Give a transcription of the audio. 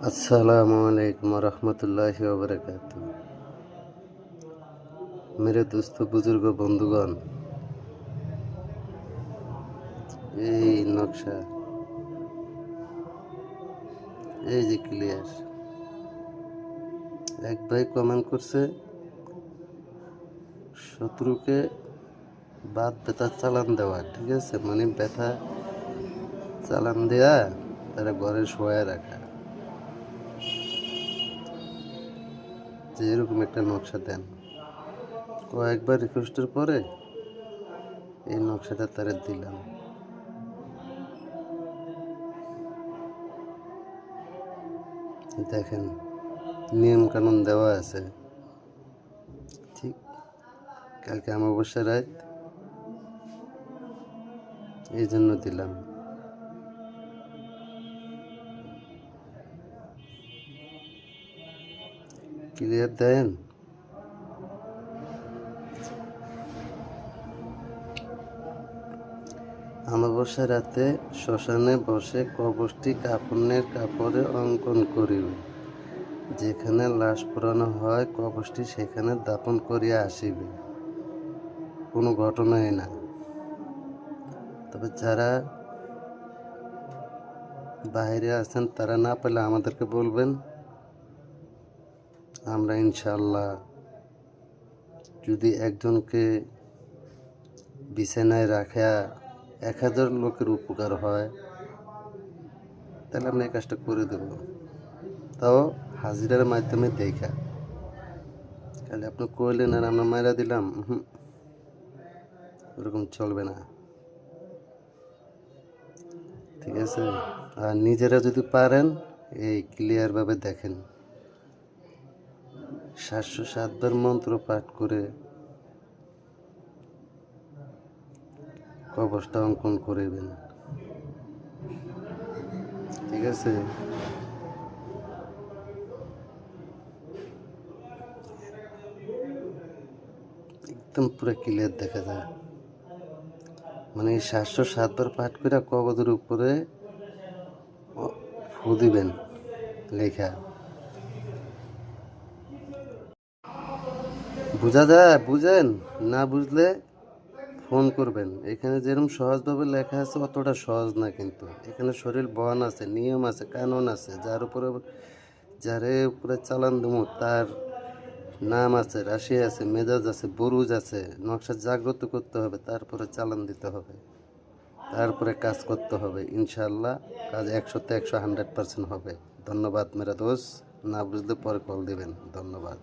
अस्सलामुअलैकुम वरहमतुल्लाहि वबरकातुहू। मेरे दोस्तों बुजुर्ग बंधुगण, এই নকশা এই যে ক্লিয়ার। এক ভাই কমেন্ট করছে, শত্রুকে বাদ ব্যথা চালান দেওয়া, ঠিক আছে, মানে ব্যথা চালান দেয়া, তারা ঘরে শোয়া রাখা, যে এরকম একটা নকশা দেন। কয়েকবার রিকোয়েস্টের পরে এই নকশাটা তারা দিলাম। দেখেন, নিয়ম কানুন দেওয়া আছে, ঠিক। কালকে অমাবস্যা রাত, এই জন্য দিলাম। ক্লিয়ার দেন। অমাবস্যা রাতে শ্মশানে বসে কবরটি কাফনের কাপড়ে অঙ্কন করিবে। যেখানে লাশ পোড়ানো হয় কবরটি সেখানে দাপন করিয়া আসিবে। কোনো ঘটনাই না। তবে যারা বাইরে আছেন তারা না পেলে আমাদেরকে বলবেন, আমরা ইনশাল্লাহ যদি একজনকে বিছানায় রাখা 1000 লোকের উপকার হয়, তাহলে আমরা এই কাজটা করে দেব। তাও হাজিরার মাধ্যমে দেখা। তাহলে আপনি কইলেন আর আমরা মাইরা দিলাম, ওরকম চলবে না, ঠিক আছে। আর নিজেরা যদি পারেন এই ক্লিয়ারভাবে দেখেন, 707 বার মন্ত্র পাঠ করে কবরটা অঙ্কন করিবেন, ঠিক আছে। একদম পুরো ক্লিয়ার দেখা যায়। মানে 707 বার পাঠ করে কবরের উপরে ফু দিবেন লেখা। বুঝা যায়? বুঝেন? না বুঝলে ফোন করবেন। এখানে যেরকম সহজভাবে লেখা আছে অতটা সহজ না, কিন্তু এখানে শরীর বহন আছে, নিয়ম আছে, কানুন আছে। যারে উপরে চালান দেবো তার নাম আছে, রাশি আছে, মেজাজ আছে, বুরুজ আছে, নকশা জাগ্রত করতে হবে, তারপরে চালান দিতে হবে, তারপরে কাজ করতে হবে। ইনশাল্লাহ কাজ 100-তে 100, 100% হবে। ধন্যবাদ মেরা দোস্ত। না বুঝলে পরে কল দিবেন। ধন্যবাদ।